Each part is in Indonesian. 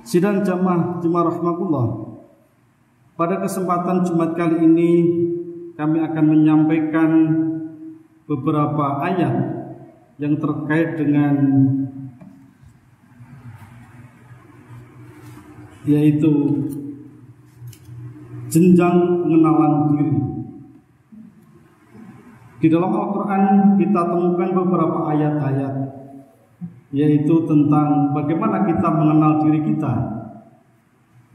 Sidang jamaah rahmatullah. Pada kesempatan Jumat kali ini kami akan menyampaikan beberapa ayat yang terkait dengan yaitu jenjang pengenalan diri. Di dalam Al-Quran kita temukan beberapa ayat-ayat yaitu tentang bagaimana kita mengenal diri kita.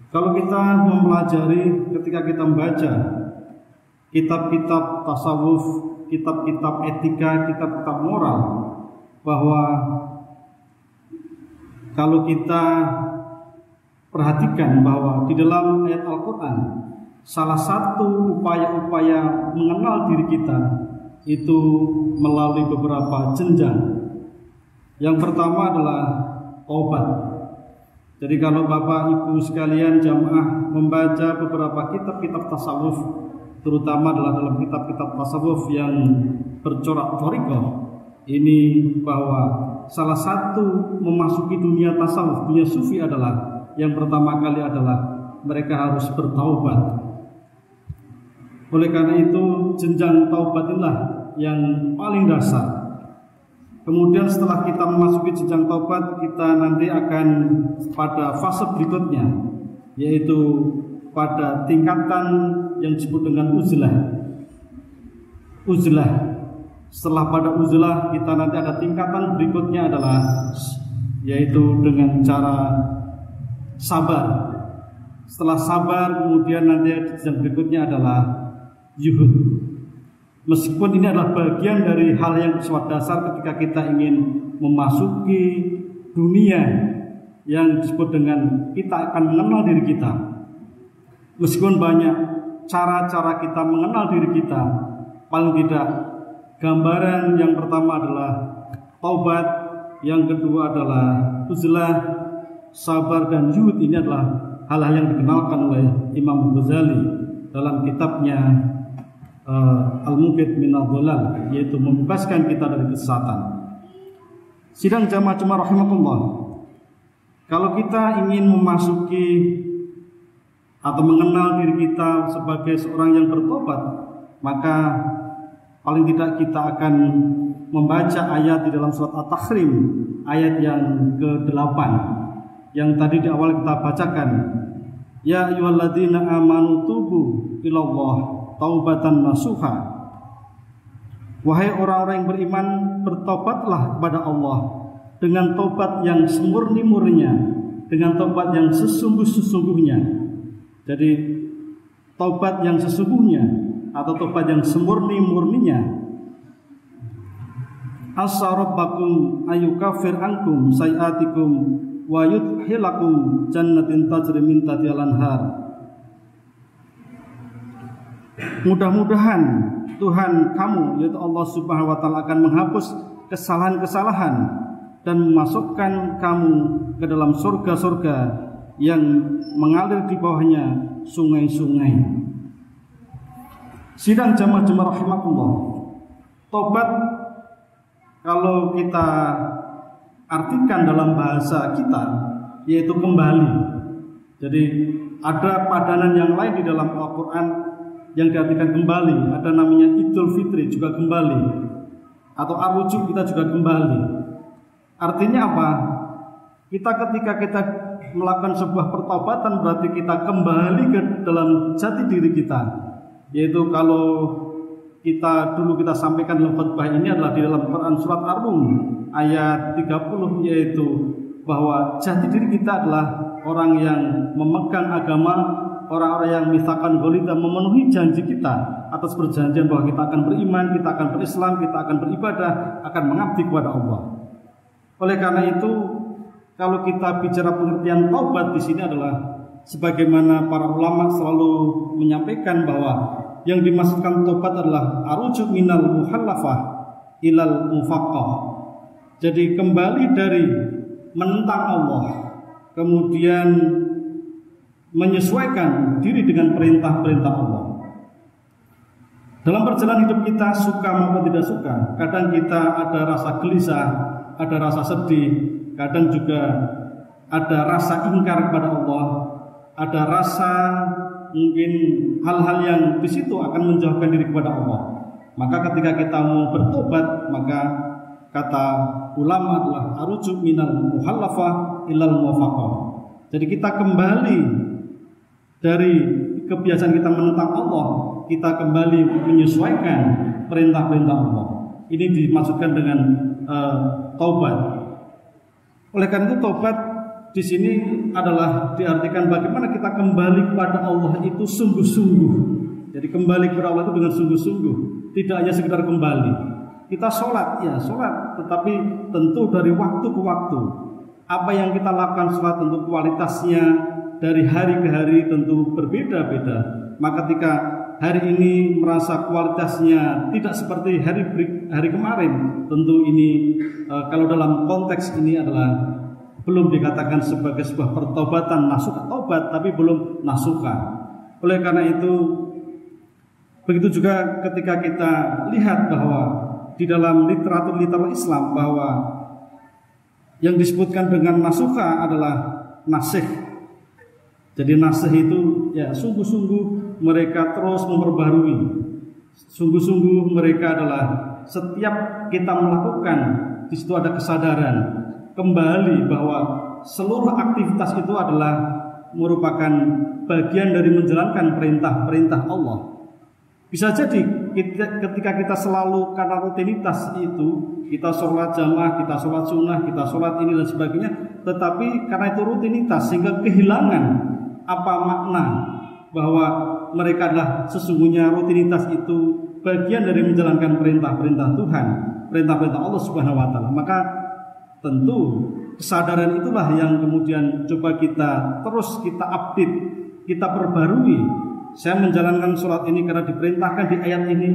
Kalau kita mempelajari, ketika kita membaca kitab-kitab tasawuf, kitab-kitab etika, kitab-kitab moral, bahwa kalau kita perhatikan bahwa di dalam ayat Al-Quran salah satu upaya-upaya mengenal diri kita itu melalui beberapa jenjang. Yang pertama adalah taubat. Jadi kalau Bapak Ibu sekalian jamaah membaca beberapa kitab-kitab tasawuf, terutama adalah dalam kitab-kitab tasawuf yang bercorak thariqah, ini bahwa salah satu memasuki dunia tasawuf, dunia sufi adalah yang pertama kali adalah mereka harus bertaubat. Oleh karena itu jenjang taubat inilah yang paling dasar. Kemudian setelah kita memasuki jenjang taubat, kita nanti akan pada fase berikutnya, yaitu pada tingkatan yang disebut dengan uzlah. Setelah pada uzlah, kita nanti ada tingkatan berikutnya adalah yaitu dengan cara sabar. Setelah sabar, kemudian nanti jenjang berikutnya adalah yuhud. Meskipun ini adalah bagian dari hal yang bersifat dasar ketika kita ingin memasuki dunia yang disebut dengan kita akan mengenal diri kita. Meskipun banyak cara-cara kita mengenal diri kita, paling tidak gambaran yang pertama adalah taubat, yang kedua adalah uzlah, sabar dan yuhud. Ini adalah hal-hal yang dikenalkan oleh Imam Ghazali dalam kitabnya Al-Muqid minal dhalal, yaitu membebaskan kita dari kesesatan. Sidang jamaah rahimahullah, kalau kita ingin memasuki atau mengenal diri kita sebagai seorang yang bertobat, maka paling tidak kita akan membaca ayat di dalam surat At-Tahrim, ayat yang ke-8 yang tadi di awal kita bacakan. Ya ayyuhalladzina amanu tubu ilallah taubatan nasuha. Wahai orang-orang yang beriman, bertobatlah kepada Allah dengan tobat yang semurni-murninya, dengan tobat yang sesungguh-sesungguhnya. Jadi tobat yang sesungguhnya atau tobat yang semurni-murninya. Asa rabbakum ayyukaffir ankum sayiatikum wa yudkhilakum jannatin tajri min tahtiha al-anhar. Mudah-mudahan Tuhan kamu, yaitu Allah Subhanahu wa Ta'ala, akan menghapus kesalahan-kesalahan dan memasukkan kamu ke dalam surga-surga yang mengalir di bawahnya sungai-sungai. Sidang jamaah rahimahullah, tobat kalau kita artikan dalam bahasa kita yaitu kembali. Jadi ada padanan yang lain di dalam Al-Quran yang diartikan kembali, ada namanya Idul Fitri juga kembali, atau Ar-Rujuk kita juga kembali. Artinya apa? Ketika kita melakukan sebuah pertobatan berarti kita kembali ke dalam jati diri kita. Yaitu kalau kita dulu kita sampaikan dalam khutbah ini adalah di dalam Quran surat Ar-Rum ayat 30, yaitu bahwa jati diri kita adalah orang yang memegang agama, orang-orang yang misalkan golida, memenuhi janji kita atas perjanjian bahwa kita akan beriman, kita akan berislam, kita akan beribadah, akan mengabdi kepada Allah. Oleh karena itu, kalau kita bicara pengertian taubat di sini adalah sebagaimana para ulama selalu menyampaikan bahwa yang dimaksudkan taubat adalah arujuk minal muhallafah ilal mufaqqah. Jadi kembali dari menentang Allah, kemudian menyesuaikan diri dengan perintah-perintah Allah. Dalam perjalanan hidup kita, suka maupun tidak suka, kadang kita ada rasa gelisah, ada rasa sedih, kadang juga ada rasa ingkar kepada Allah, ada rasa mungkin hal-hal yang di situ akan menjauhkan diri kepada Allah. Maka ketika kita mau bertobat, maka kata ulama adalah arujuk minal muhallafah ilal muwafaqah. Jadi kita kembali dari kebiasaan kita menentang Allah, kita kembali menyesuaikan perintah-perintah Allah. Ini dimaksudkan dengan taubat. Oleh karena itu taubat di sini adalah diartikan bagaimana kita kembali kepada Allah itu sungguh-sungguh. Jadi kembali kepada Allah itu dengan sungguh-sungguh, tidak hanya sekedar kembali. Kita sholat, ya sholat, tetapi tentu dari waktu ke waktu. Apa yang kita lakukan sholat tentu kualitasnya dari hari ke hari tentu berbeda-beda. Maka ketika hari ini merasa kualitasnya tidak seperti hari kemarin, tentu ini kalau dalam konteks ini adalah belum dikatakan sebagai sebuah pertobatan nasuka taubat, tapi belum nasuka. Oleh karena itu, begitu juga ketika kita lihat bahwa di dalam literatur Islam bahwa yang disebutkan dengan nasuka adalah nasih. Jadi nasih itu ya sungguh-sungguh mereka terus memperbarui. Sungguh-sungguh mereka adalah setiap kita melakukan di situ ada kesadaran kembali bahwa seluruh aktivitas itu adalah merupakan bagian dari menjalankan perintah-perintah Allah. Bisa jadi ketika kita selalu karena rutinitas itu, kita sholat jamaah, kita sholat sunnah, kita sholat ini dan sebagainya, tetapi karena itu rutinitas sehingga kehilangan apa makna bahwa mereka adalah sesungguhnya rutinitas itu bagian dari menjalankan perintah-perintah Tuhan, perintah-perintah Allah Subhanahu wa taala. Maka tentu kesadaran itulah yang kemudian coba kita terus kita update, kita perbarui. Saya menjalankan sholat ini karena diperintahkan di ayat ini,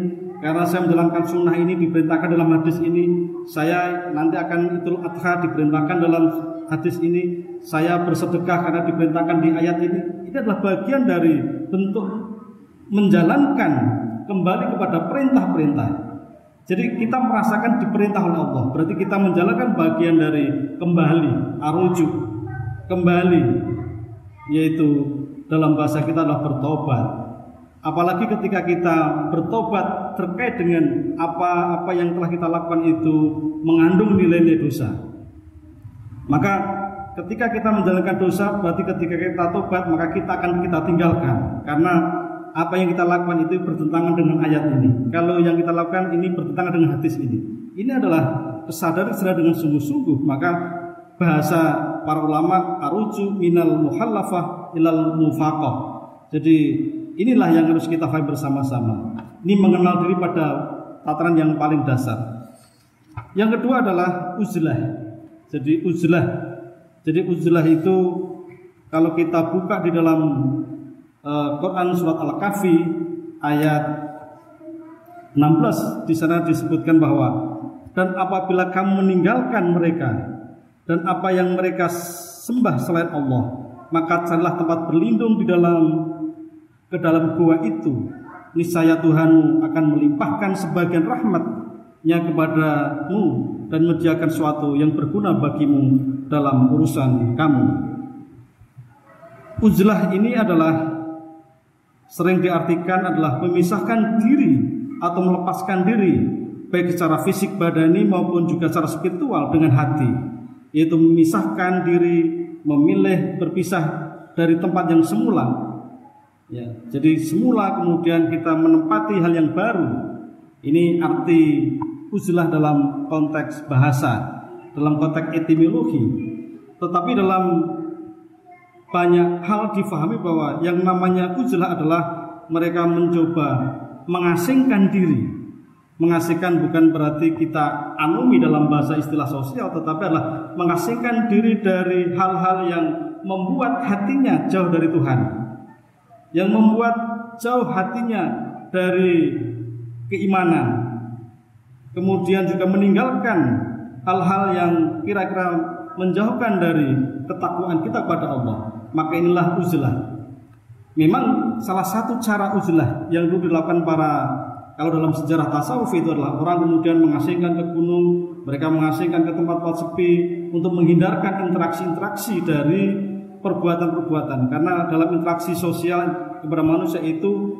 karena saya menjalankan sunnah ini diperintahkan dalam hadis ini, saya nanti akan Idul Adha diperintahkan dalam hadis ini, saya bersedekah karena diperintahkan di ayat ini. Ini adalah bagian dari bentuk menjalankan kembali kepada perintah-perintah. Jadi kita merasakan diperintah oleh Allah, berarti kita menjalankan bagian dari kembali, arujuk, kembali, yaitu dalam bahasa kita adalah bertobat. Apalagi ketika kita bertobat terkait dengan apa-apa yang telah kita lakukan itu mengandung nilai-nilai dosa. Maka ketika kita menjalankan dosa, berarti ketika kita tobat maka kita akan kita tinggalkan, karena apa yang kita lakukan itu bertentangan dengan ayat ini. Kalau yang kita lakukan ini bertentangan dengan hadis ini. Ini adalah kesadaran dengan sungguh-sungguh. Maka bahasa para ulama aruju minal muhallafah ilal mufaqah. Jadi inilah yang harus kita fahami bersama-sama. Ini mengenal diri pada tataran yang paling dasar. Yang kedua adalah uzlah. Jadi uzlah itu kalau kita buka di dalam Quran surat Al-Kahfi ayat 16, di sana disebutkan bahwa dan apabila kamu meninggalkan mereka dan apa yang mereka sembah selain Allah, maka carilah tempat berlindung ke dalam gua itu. Niscaya Tuhanmu akan melimpahkan sebagian rahmat-Nya kepadamu dan menyediakan sesuatu yang berguna bagimu dalam urusan kamu. Uzlah ini adalah sering diartikan adalah memisahkan diri atau melepaskan diri baik secara fisik badani maupun juga secara spiritual dengan hati, yaitu memisahkan diri, memilih berpisah dari tempat yang semula. Ya, jadi semula kemudian kita menempati hal yang baru. Ini arti uzlah dalam konteks bahasa, dalam konteks etimologi. Tetapi dalam banyak hal difahami bahwa yang namanya uzlah adalah mereka mencoba mengasingkan diri. Mengasingkan bukan berarti kita anumi dalam bahasa istilah sosial, tetapi adalah mengasingkan diri dari hal-hal yang membuat hatinya jauh dari Tuhan, yang membuat jauh hatinya dari keimanan, kemudian juga meninggalkan hal-hal yang kira-kira menjauhkan dari ketakwaan kita kepada Allah. Maka inilah uzlah. Memang salah satu cara uzlah yang dulu dilakukan kalau dalam sejarah tasawuf itu adalah orang kemudian mengasingkan ke gunung, mereka mengasingkan ke tempat-tempat sepi untuk menghindarkan interaksi-interaksi dari perbuatan-perbuatan. Karena dalam interaksi sosial kepada manusia itu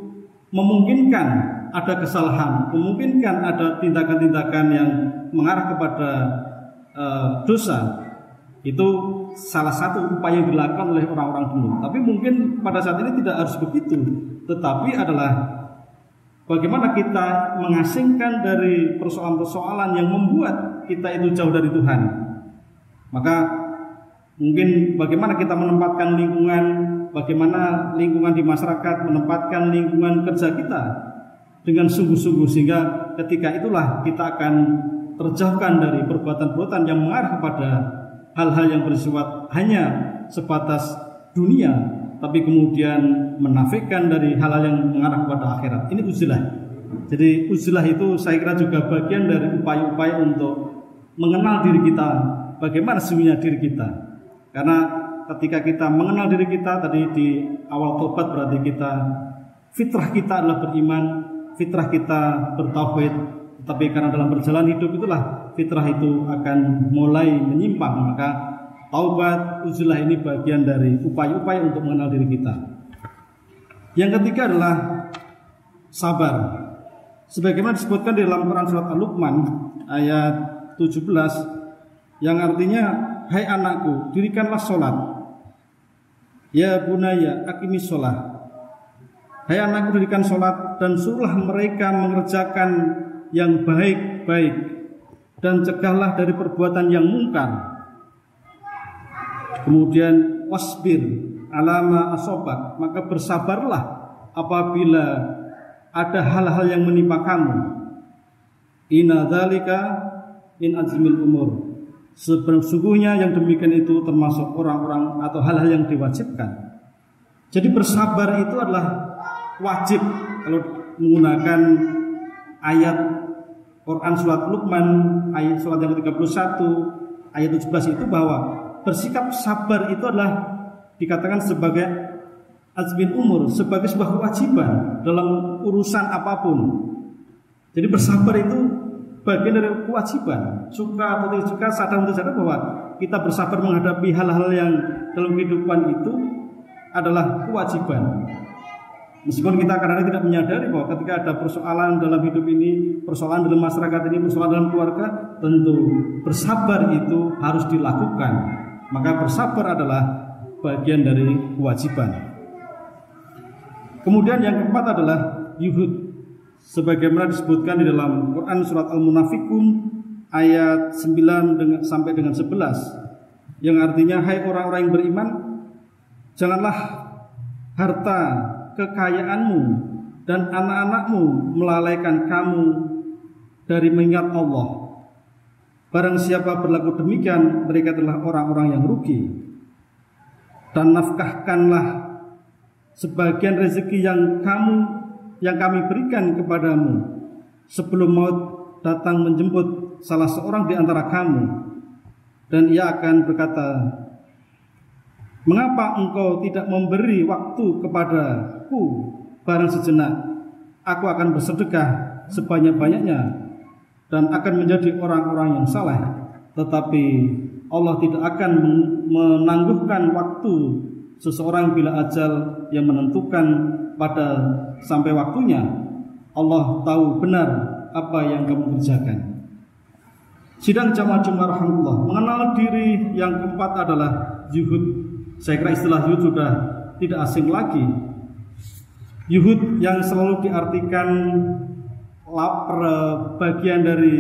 memungkinkan ada kesalahan, memungkinkan ada tindakan-tindakan yang mengarah kepada dosa. Itu salah satu upaya yang dilakukan oleh orang-orang dulu. Tapi mungkin pada saat ini tidak harus begitu, tetapi adalah bagaimana kita mengasingkan dari persoalan-persoalan yang membuat kita itu jauh dari Tuhan. Maka mungkin bagaimana kita menempatkan lingkungan, bagaimana lingkungan di masyarakat menempatkan lingkungan kerja kita dengan sungguh-sungguh, sehingga ketika itulah kita akan terjauhkan dari perbuatan-perbuatan yang mengarah kepada hal-hal yang bersifat hanya sebatas dunia, tapi kemudian menafikan dari hal-hal yang mengarah kepada akhirat. Ini uzlah. Jadi uzlah itu saya kira juga bagian dari upaya-upaya untuk mengenal diri kita, bagaimana sesungguhnya diri kita. Karena ketika kita mengenal diri kita, tadi di awal tobat berarti kita, fitrah kita adalah beriman, fitrah kita bertauhid. Tapi karena dalam perjalanan hidup itulah fitrah itu akan mulai menyimpang, maka taubat, uzlah ini bagian dari upaya-upaya untuk mengenal diri kita. Yang ketiga adalah sabar. Sebagaimana disebutkan di dalam Quran surat Al-Luqman ayat 17, yang artinya, hai anakku, dirikanlah sholat. Ya bunaya, aqimis sholat. Hai anakku, dirikan sholat dan suruhlah mereka mengerjakan yang baik-baik dan cegahlah dari perbuatan yang mungkar. Kemudian wasbir alama asobak, maka bersabarlah apabila ada hal-hal yang menimpa kamu. Inna dzalika min azmil umur, sesungguhnya yang demikian itu termasuk orang-orang atau hal-hal yang diwajibkan. Jadi bersabar itu adalah wajib. Kalau menggunakan ayat Quran surat Luqman ayat surat yang ke-31 ayat 17 itu, bahwa bersikap sabar itu adalah dikatakan sebagai azmin umur, sebagai sebuah kewajiban dalam urusan apapun. Jadi bersabar itu bagian dari kewajiban, suka atau tidak suka, sadar atau tidak sadar, bahwa kita bersabar menghadapi hal-hal yang dalam kehidupan itu adalah kewajiban. Meskipun kita kadang-kadang tidak menyadari bahwa ketika ada persoalan dalam hidup ini, persoalan dalam masyarakat ini, persoalan dalam keluarga, tentu bersabar itu harus dilakukan. Maka bersabar adalah bagian dari kewajiban. Kemudian yang keempat adalah yuhud. Sebagaimana disebutkan di dalam Quran surat Al-Munafikun ayat 9 sampai dengan 11, yang artinya, hai orang-orang yang beriman, janganlah harta, kekayaanmu dan anak-anakmu melalaikan kamu dari mengingat Allah. Barang siapa berlaku demikian, mereka adalah orang-orang yang rugi. Dan nafkahkanlah sebagian rezeki yang kami berikan kepadamu sebelum maut datang menjemput salah seorang di antara kamu, dan ia akan berkata, mengapa engkau tidak memberi waktu kepadaku barang sejenak? Aku akan bersedekah sebanyak-banyaknya dan akan menjadi orang-orang yang saleh. Tetapi Allah tidak akan menangguhkan waktu seseorang bila ajal yang menentukan pada sampai waktunya. Allah tahu benar apa yang kamu kerjakan. Sidang jamaah Jumat rahmatullah, mengenal diri yang keempat adalah yuhud. Saya kira istilah yuhud sudah tidak asing lagi. Yuhud yang selalu diartikan bagian dari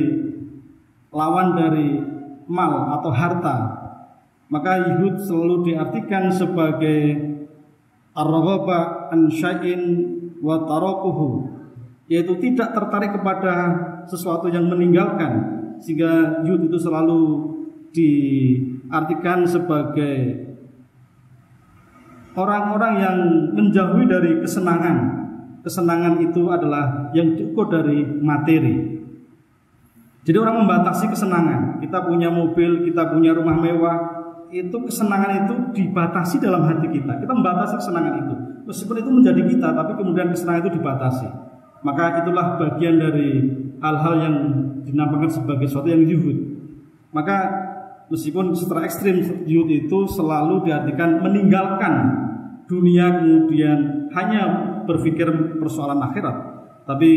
lawan dari mal atau harta. Maka yuhud selalu diartikan sebagai ar-raghaba an syai'in wa tarakuhu, yaitu tidak tertarik kepada sesuatu yang meninggalkan. Sehingga yuhud itu selalu diartikan sebagai orang-orang yang menjauhi dari kesenangan. Kesenangan itu adalah yang diukur dari materi. Jadi orang membatasi kesenangan. Kita punya mobil, kita punya rumah mewah, itu kesenangan itu dibatasi dalam hati kita. Kita membatasi kesenangan itu. Meskipun itu menjadi kita, tapi kemudian kesenangan itu dibatasi. Maka itulah bagian dari hal-hal yang dinampakkan sebagai sesuatu yang zuhud. Maka meskipun secara ekstrim zuhud itu selalu diartikan meninggalkan dunia kemudian hanya berpikir persoalan akhirat, tapi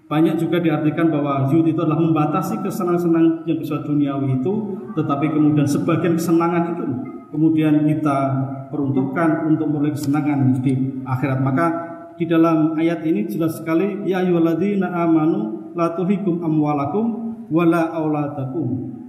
banyak juga diartikan bahwa zuhud itu adalah membatasi kesenangan-senang yang bersifat duniawi itu, tetapi kemudian sebagian kesenangan itu kemudian kita peruntukkan untuk memperoleh kesenangan di akhirat. Maka di dalam ayat ini jelas sekali, ya ayyuhalladzina amanu la tulhikum amwalakum wala auladakum